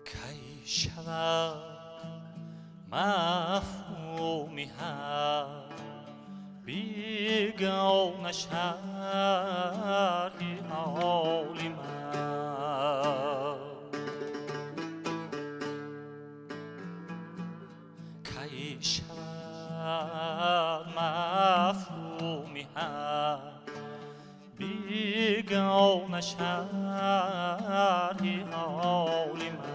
کی شود مفهومی هم بیگانه شرحی حالی من کی شود مفهومی هم بیگانه شرحی حالی من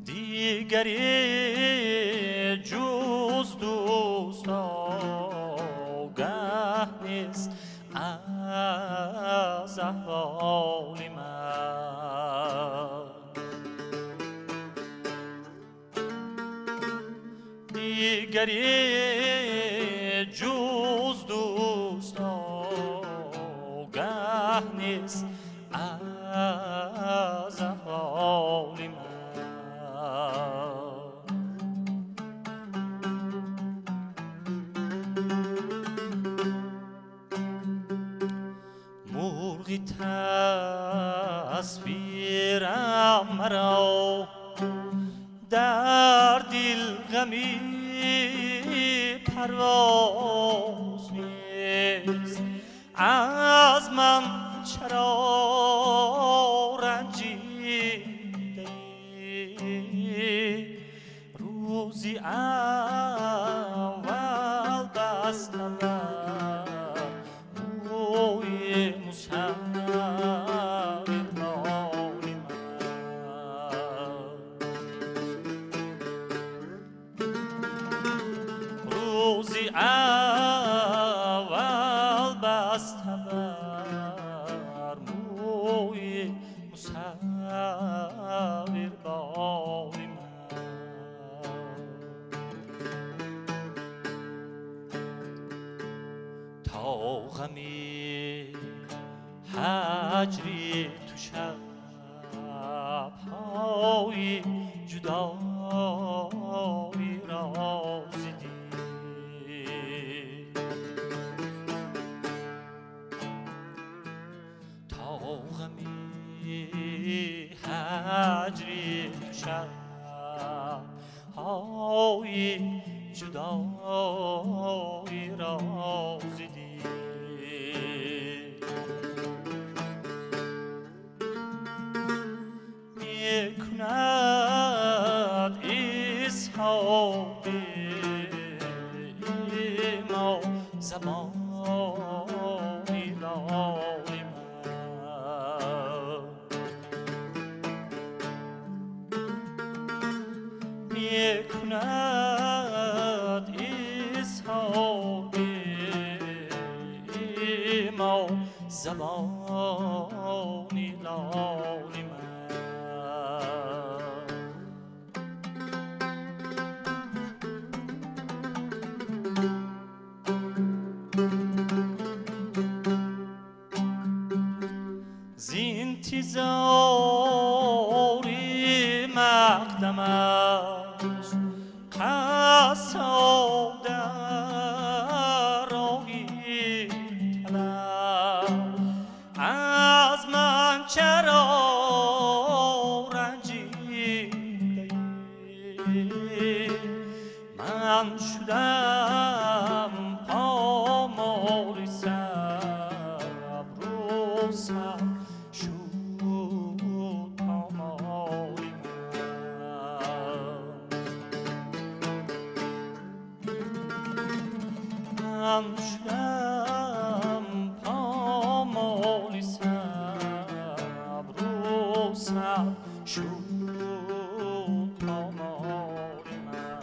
دیگری جز دوست آگه نیست از احوال من دیگری جز دوست آگه نیست از احوال من مرغی تصویرم مرا در دل غمی پرواز نیست از من چرا رنجیده ای روزی اول دستم روی مسافر حالی من روزی اول بستم بر موی مصور بالی من تا غمی هجری تو شب‌های جدایی را زدی تا غمی هجری تو شب‌های جدایی را زدی میکند اسحاق ما زمانی لای من میکند اسحاق ما زمانی لای من انتظاری مقدمش قصاب در راهی طلب از من چرا رنجیده ای من شدم پامال صبر و صبر من شدم پامال صبر و صبر شد پامال من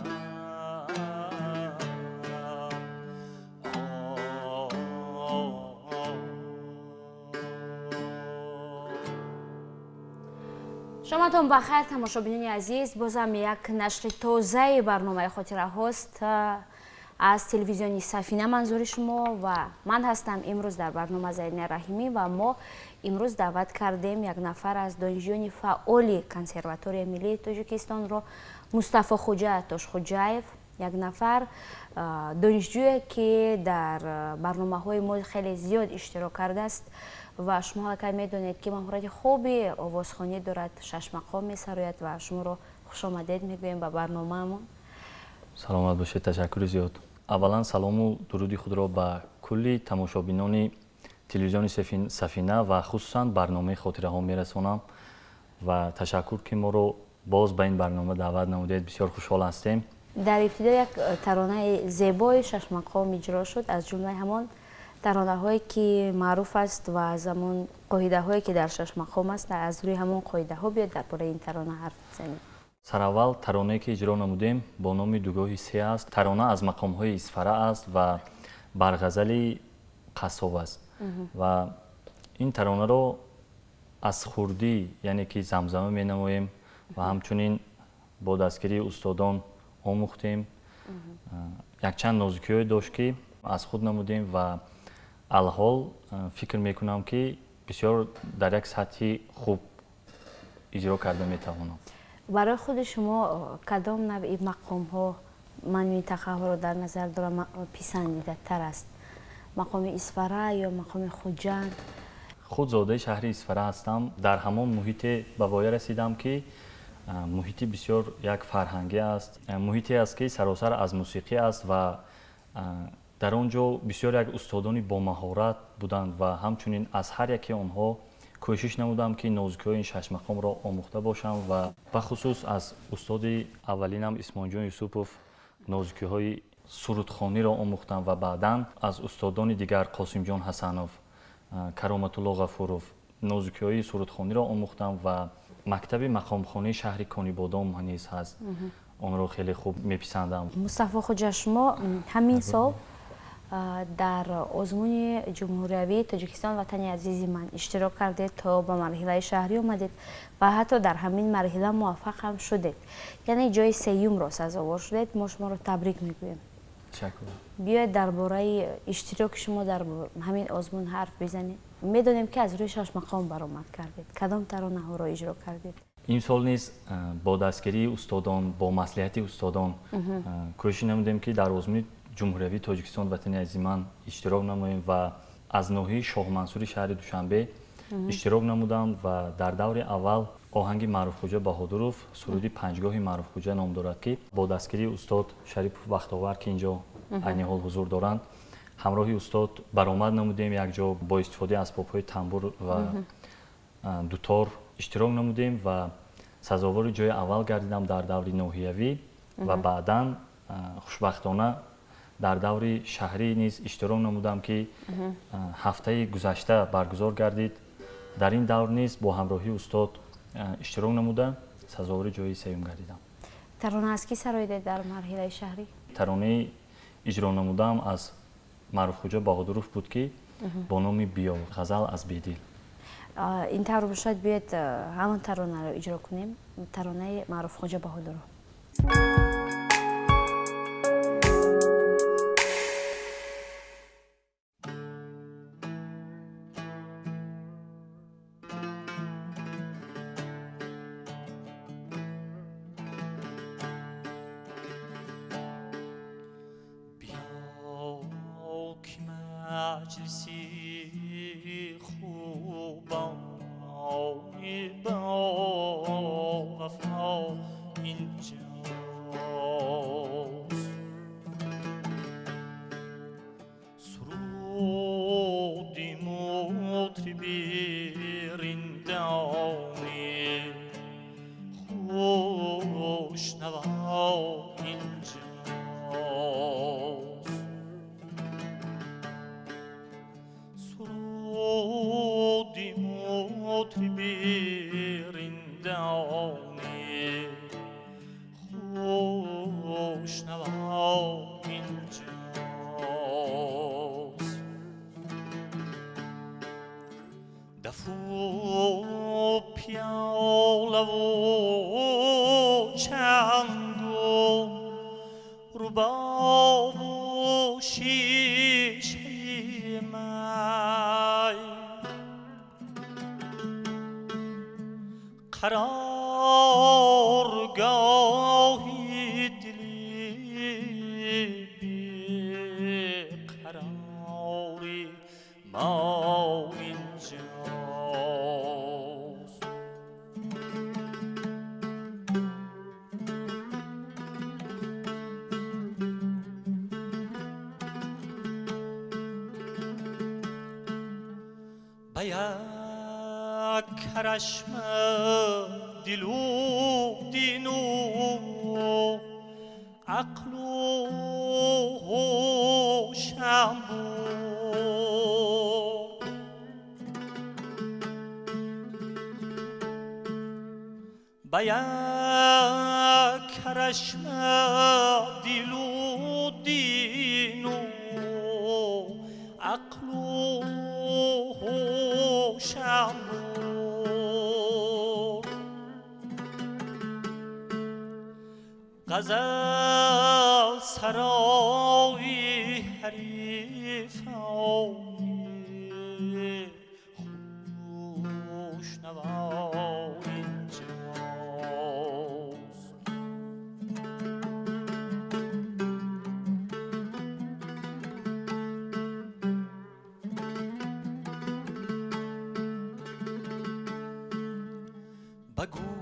شامتون بخیر تماشابینان عزیز، بازم یک نشر تازه برنامه خاطره هاست از تلویزیونی سفینه منظور شما و من هستم امروز در برنامه زرینه رحیمی و ما امروز دعوت کردیم یک نفر از دانشجویان فعال کنسرواتوری ملی تاجیکستان رو مصطفی خوجا تاشخوجاєв یک نفر دانشجویی که در برنامه‌های ما خیلی زیاد اشتراک کرده است و شما اگر میدونید که مهارت خوبی آوازخوانی دارد، 6 مقام می‌سراید و شما رو خوش آمدید میگویم به برنامه‌مون. саломат бошед. Ташаккури зиёд. аввалан салому дуруди худро ба кулли тамошобинони телевизиони Сафина ва хусусан барномаи хотираҳо мерасонам ва ташаккур ки моро боз ба ин барнома даъват намудед. бисёр хушҳол ҳастем. در ابتدا یک ترانه زیبای 6 مقام اجرا شد، از جمله همان ترانه‌هایی که معروف است و از همان قاعده‌هایی که در 6 مقام است. از روی همان قاعده‌ها بیاد درباره این ترانه حرف بزنیم. сараввал таронае ки иҷро намудем бо номи дугоҳи се аст. тарона аз мақомҳои исфара аст ва бар ғазали қассоб аст ва ин таронаро аз хурдӣ яъне ки замзама менамоем ва ҳамчунин бо дастгирии устодон омӯхтем. якчанд нозукиҳое дошт ки аз худ намудем ва алҳол фикр мекунам ки бисёр дар як сатҳи хуб иҷро карда метавонам. برای خود شما کدام نوع مقام ها من منطقه ها رو در نظر دارم پسندیده تر است؟ مقام اسفره یا مقام خوجند؟ худ зодаи шаҳри исфара ҳастам. дар ҳамон муҳите ба воя расидам ки муҳити бисёр як фарҳангӣ аст. муҳите аст ки саросар аз мусиқӣ аст ва дар он ҷо бисёр як устодони бомаҳорат буданд ва ҳамчунин аз ҳар яке онҳо кӯшиш намудам ки нозукиҳои ин 6 мақомро омӯхта бошам ва бахусус аз устоди аввалинам Исмоилҷон Юсупов нозукиҳои сурудхониро омӯхтам ва баъдан аз устодони дигар Қосимҷон Ҳасанов, Кароматулло Ғафуров нозукиҳои сурудхониро омӯхтам ва мактаби мақомхонии шаҳри Конибодом низ ҳаст. онро хеле хуб меписандам. مصطفی خوجا شما همین سال در آزمون جمهوریوی تاجیکستان وطن عزیز من اشتراک کردید تا به مرحله شهری اومدید و حتی در همین مرحله موفق هم شدید، یعنی جای سیوم را سزاوار شدید. ما شما رو تبریک میگویم. تشکر. بیاید درباره اشتراک شما در همین آزمون حرف بزنید. میدونیم که از روی 6 مقام برآمد کردید. کدام ترانه ها را اجرا کردید؟ имсол низ бо дастгирии устодон, бо маслиҳати устодон кӯшиш намудем ки дар озмуни ҷумҳуриявии Тоҷикистон ватани азизи ман иштирок намоем ва аз ноҳияи Шоҳмансури шаҳри Душанбе иштирок намудам ва дар даври аввал оҳанги Маъруфхоҷа Баҳодуров суруди панҷгоҳи Маъруфхоҷа ном дорад ки бо дастгирии устод Шарипов Бахтовар ки инҷо айни ҳол ҳузур доранд, ҳамроҳи устод баромад намудем якҷо бо истифодаи асбобҳои тамбур ва дутор иштирок намудем ва сазовори ҷои аввал гардидам дар даври ноҳиявӣ ва баъдан хушбахтона дар даври шаҳрӣ низ иштирок намудам ки ҳафтаи гузашта баргузор гардид. дар ин давр низ бо ҳамроҳии устод иштирок намуда сазовори ҷои сеюм гардидам. ترانه از کی سرایده در مرحله شهری؟ таронаи иҷро намудам аз Маъруфхоҷа Баҳодуров буд ки бо номи биё, ғазал аз бедил. این طور باشد بیاید همون ترانه رو اجرا کنیم، ترانه معروف خوجا بهادرو. مجلسی خوبان با وفا اینجاست، سرودی مطربی رندانی خوشنوا اینجاست، رندانی خوشنوا اینجاست، دف و پیاله و چنگ و رباب و شیشه می قرارگاهی دلی ما اینجاست. به یک کرشم دلو دینو عقل و هوشم بود. به یک کرشم دلو دینو عقل و هوشم بود. غزل سرای حریفانی خوشنوا اینجاست. بگو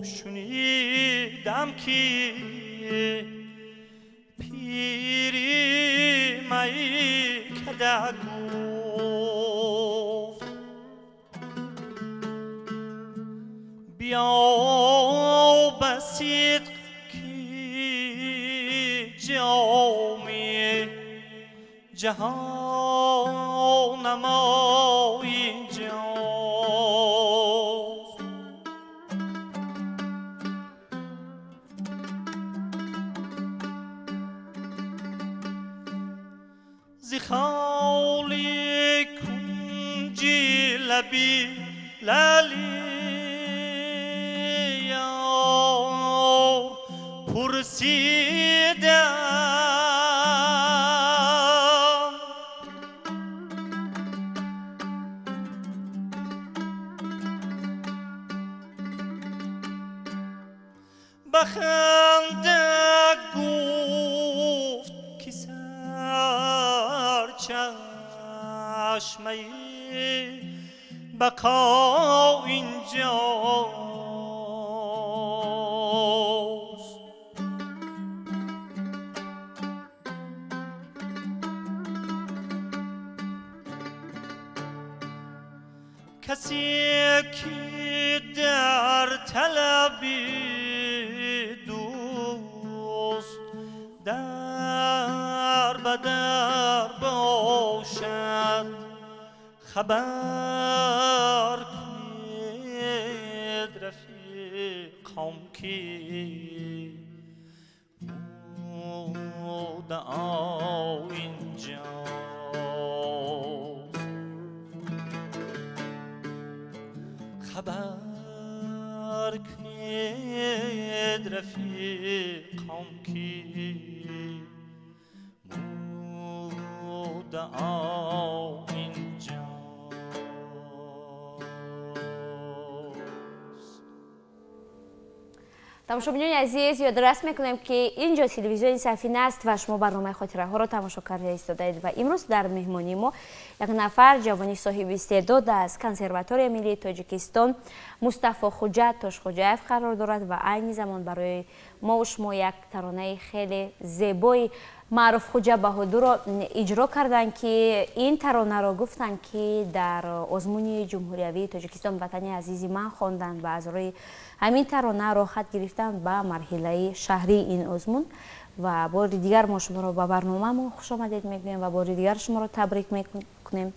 شنیدم که پیری مایی کده گفت بیا به صدق که جامی جهان ما اینجاست. ز خالی کنجی لبی لالیا پرسیدم بخنده گفت که سرچشمه بقا اینجاست. کسی که در طلبی دوست در بدر باشد خبر کنید رفیقم که مدعا اینجاست. خبر کنید رفیقم که مدعا اینجاست. тамошобинёни азиз, ёдорас мекунем ки инҷо телевизиони сафина аст ва шумо барномаи хотираҳоро тамошо карда истодаед ва имрӯз дар меҳмонии мо як нафар ҷавони соҳиби истеъдод аз консерваторияи миллии тоҷикистон Мустафо Хуҷа Тошхоҷаев қарор дорад ва айни замон барои мову шумо як таронаи хеле зебои Маъруф Хуҷа Баҳодурро иҷро карданд ки ин таронаро гуфтанд ки дар озмуни ҷумҳуриявии Тоҷикистон ватани азизи ман хонданд ва аз рӯи ҳамин тарона роҳат гирифтанд ба марҳилаи шаҳрии ин озмун. ва бори дигар мо шуморо ба барномаамон хушомадед мегӯем ва бори дигар шуморо табрик мекунем,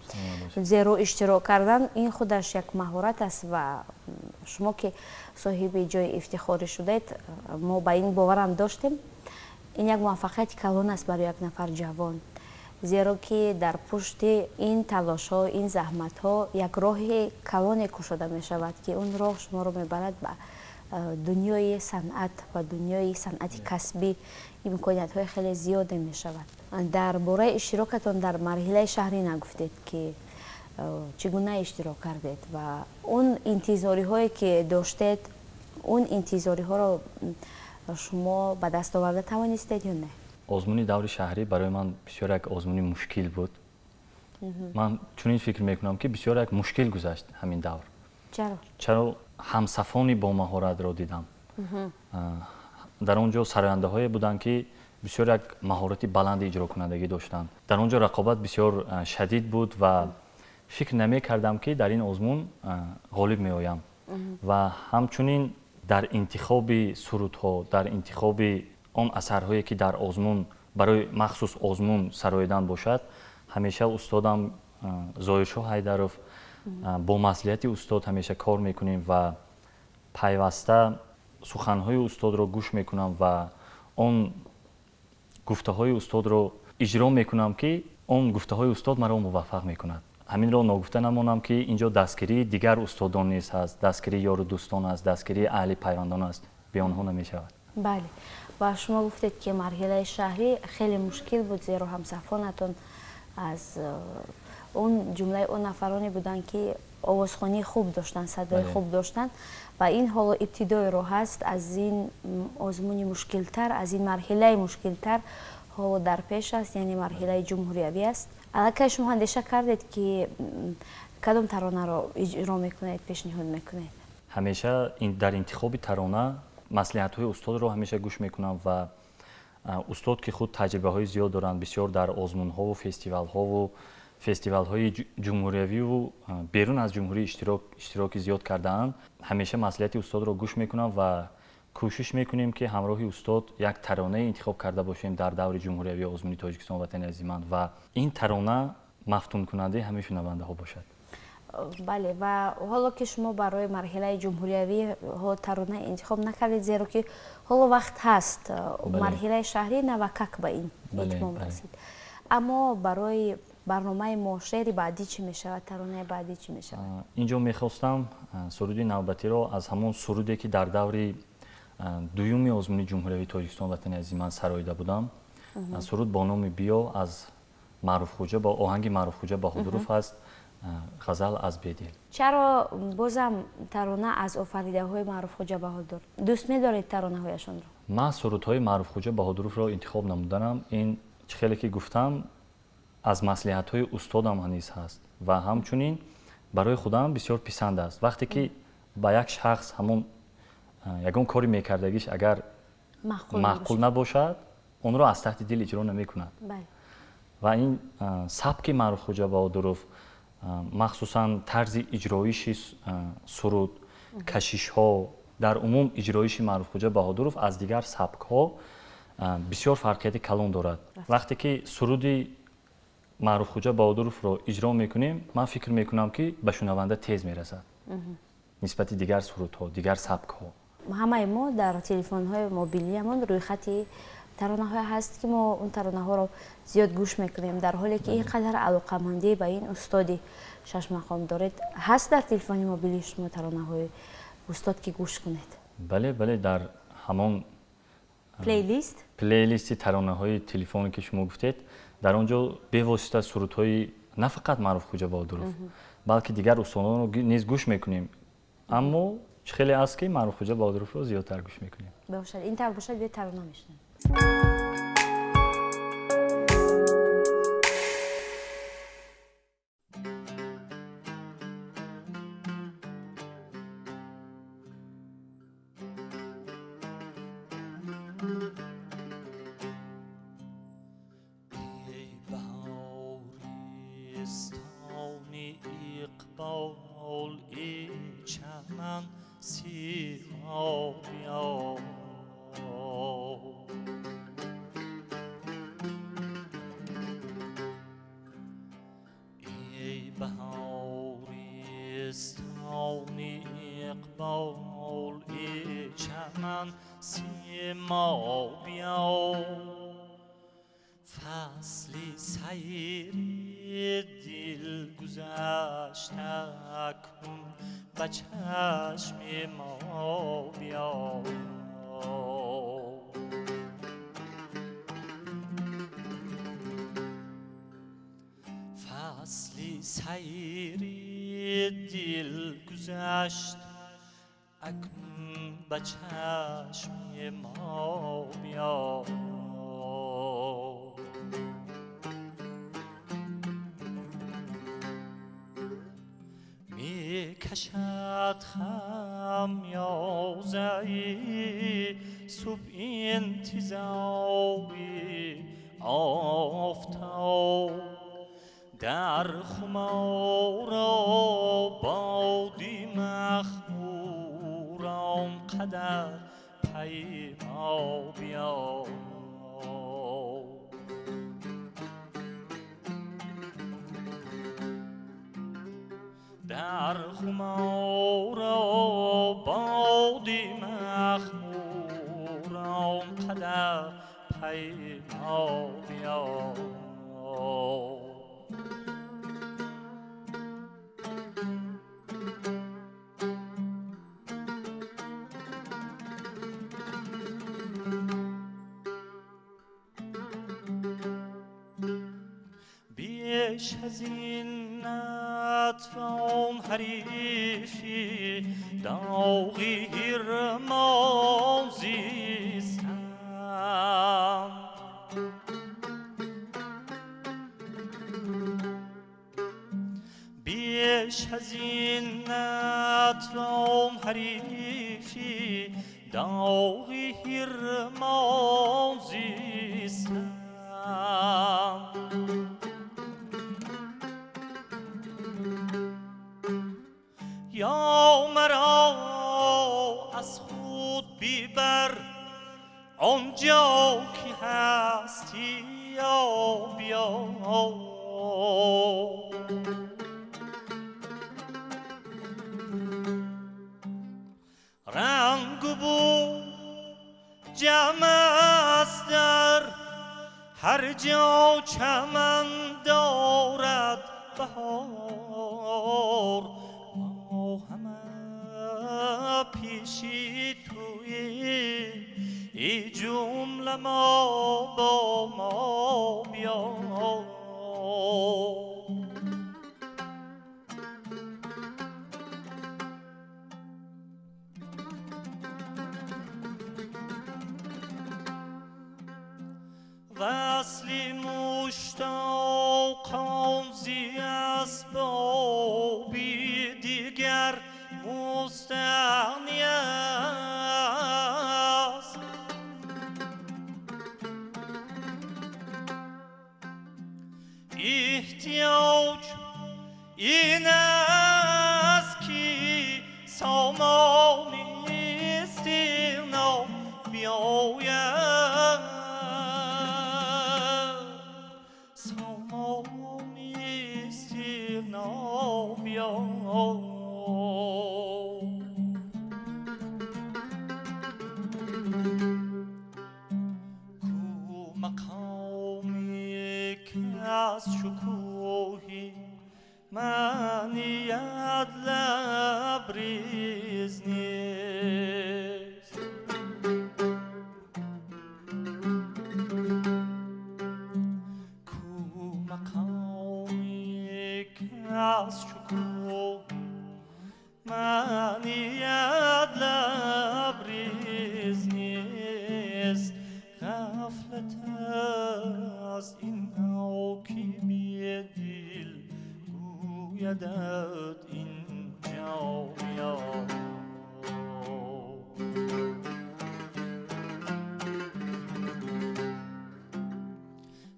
зеро иштирок кардан ин худаш як маҳорат аст ва шумо ки соҳиби ҷои ифтихорӣ шудаед, мо ба ин боварам доштем. ин як муваффақияти калон аст барои як нафар ҷавон, зеро ки дар пушти ин талошҳо, ин заҳматҳо як роҳи калоне кушода мешавад ки он роҳ шуморо мебарад ба дунёи санъат ва дунёи санъати касбӣ имкониятҳои хеле зиёде мешавад. дар бораи иштирокатон дар марҳилаи шаҳрӣ нагуфтед ки чӣ гуна иштирок кардед ва он интизориҳое ки доштед, он интизориҳоро шумо ба даст оварда тавонистед ё не? озмуни даври шаҳрӣ барои ман бисёр як озмуни мушкил буд. ман чунин фикр мекунам ки бисёр як мушкил гузашт ҳамин давр. чаро ҳамсафони бо маҳоратро дидам. дар он ҷо сарояндаҳое буданд ки бисёр як маҳорати баланди иҷрокунандагӣ доштанд. дар он ҷо рақобат бисёр шадид буд ва фикр намекардам ки дар ин озмун ғолиб меоям. ва ҳамчунин дар интихоби сурудҳо, дар интихоби он асарҳое ки дар озмун барои махсус озмун сароидан бошад, ҳамеша устодам Зоиршоҳ Ҳайдаров бо маслиҳати устод ҳамеша кор мекунем ва пайваста суханҳои устодро гӯш мекунам ва он гуфтаҳои устодро иҷро мекунам ки он гуфтаҳои устод маро муваффақ мекунад. ҳаминро ногуфта намонам ки инҷо дастгирии дигар устодон низ ҳаст, дастгирии ёру дӯстон аст, дастгирии аҳли пайвандон аст, бе онҳо намешавад. бале, ва шумо гуфтед ки марҳилаи шаҳрӣ хеле мушкил буд, зеро ҳамсафонатон аз он ҷумлаи он нафароне буданд ки овозхонии хуб доштанд, садои хуб доштанд ва ин ҳоло ибтидои роҳ аст. аз ин озмуни мушкилтар, аз ин марҳилаи мушкилтар ҳоло дар пеш аст, яъне марҳилаи ҷумҳуриявӣ аст. аллакай шумо андеша кардед ки кадом таронаро иҷро мекунед, пешниҳод мекунед? ҳамеша дар интихоби тарона маслиҳатҳои устодро ҳамеша гӯш мекунам ва устод ки худ таҷрибаҳои зиёд доранд, бисёр дар озмунҳову фестивалҳои ҷумҳуриявиву берун аз ҷумҳурӣ иштироки зиёд кардаанд. ҳамеша маслиҳати устодро гӯш мекунам ва кӯшиш мекунем ки ҳамроҳи устод як таронае интихоб карда бошем дар даври ҷумҳуриявии озмуни Тоҷикистон ватани азиман ва ин тарона мафтункунандаи ҳамаи шунавандаҳо бошад. бале, ва ҳоло ки шумо барои марҳилаи ҷумҳуриявӣ тарона интихоб накардед, зеро ки ҳоло вақт ҳаст, марҳилаи шаҳрӣ навакак ба ин итмом расид. аммо барои барномаи мо шеъри баъдӣ чӣ мешавад, таронаи баъдӣ чӣ мешавад? инҷо мехостам суруди навбатиро аз ҳамон суруде ки дар даври дуюми озмуни ҷумҳуриявии Тоҷикистон ватани азиман сароида будам, суруд бо номи биё аз Маъруфхоҷа ба оҳанги Маъруфхоҷа Баҳодуров аст, ғазал аз бедил. чаро бозам тарона аз офаридаҳои Маъруфхоҷа Баҳодур дӯст медоред таронаҳояшонро? ман сурудҳои Маъруфхоҷа Баҳодуровро интихоб намуданам. ин хеле ки гуфтам аз маслиҳатҳои устодам низ ҳаст ва ҳамчунин барои худам бисёр писанд аст. вақте ки ба як шахс ҳамон ягон кори мекардагиш агар маъқул набошад, онро аз таҳти дил иҷро намекунад. ва ин сабки Маъруфхоҷа Баҳодуров, махсусан тарзи иҷроиши суруд, кашишҳо, дар умум иҷроиши Маъруфхоҷа Баҳодуров аз дигар сабкҳо бисёр фарқияти калон дорад. вақте ки суруди Маъруфхоҷа Баҳодуровро иҷро мекунем, ман фикр мекунам ки ба шунаванда тез мерасад нисбати дигар сурудҳо, дигар сабкҳо. ҳамаи мо дар телефонҳои мобилиамон рӯйхати таронаҳое ҳаст ки мо он таронаҳоро зиёд гӯш мекунем, дар ҳоле ки ин қадар алоқамандӣ ба ин устоди шашмақом доред. ҳаст дар телефони мобилии шумо таронаҳои устод ки гӯш кунед? бале, дар ҳамон плейлисти таронаҳои телефоне ки шумо гуфтед, дар он ҷо бевосита сурудҳои на фақат Маъруфхоҷа Баҳодуров, балки дигар устодонро низ гӯш мекунем, аммо хеле аст ки Маъруфхоҷа Баҳодуровро зиёдтар гӯш мекунем. бошад, ин тавр бошад, бе тарона мешунем. فصلی سیر دل گذشت اکنون به چشم ما بیا فصلی سیر دل گذشت اکنون به چشم ما بیا کشد خمیازه‌ای صبح انتظاری آفتاب در خمار بادی مخموران قدر پیما بیا در خمار بادی مخموران قدر پیما بیا بیش از این نتوان حریفی داغی رمازیستم بیش از این نتوان حریفی داغی رمازیستم یا مرا از خود بیبر آنجا که هستی یا بیا رنگ و بو جمع است در هر جا چمن دارد بهار ما همه پیشی توی ای جمله ما با ما بیا وصلی مشتاقان زی اسبابی دیگر مستغنی است احتیاج این است که سامانی استغنا بیاید مقامی که از شکوهی منیت لبریز نیست کو مقامی که از شکوه منیت لبریز نیست غفلت از این نوع که بی دل گویدت اینجا بیا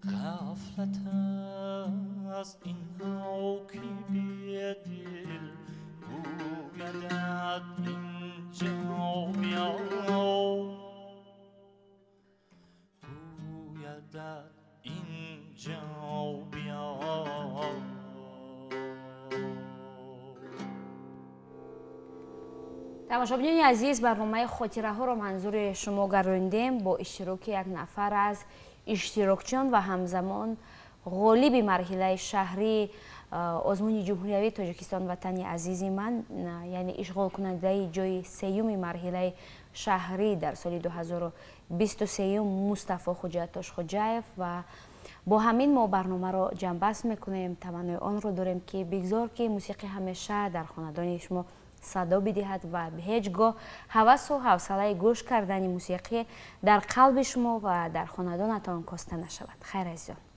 غفلت از این نوع که بی دل گویدت اینجا بیا گویدت اینجا بیا تماشاچیان عزیز برنامه خاطره ها را منظور شما گرداندیم با اشتراک یک نفر از اشتراکچیان و همزمان غالب مرحله شهری آزمون جمهوری تاجیکستان وطنی عزیزی من یعنی اشغال کننده جای سیوم مرحله شهری در سال 2023 مصطفی حجت خوجاєв و با همین ما برنامه را جنبست میکنیم. تمنای آن رو داریم که بگذار که موسیقی همیشه در خاندان شما صدا بدهد و به هیچگاه هوس و حوصله گوش کردن موسیقی در قلب شما و در خاندانتان کاسته نشود. خیر عزیزان.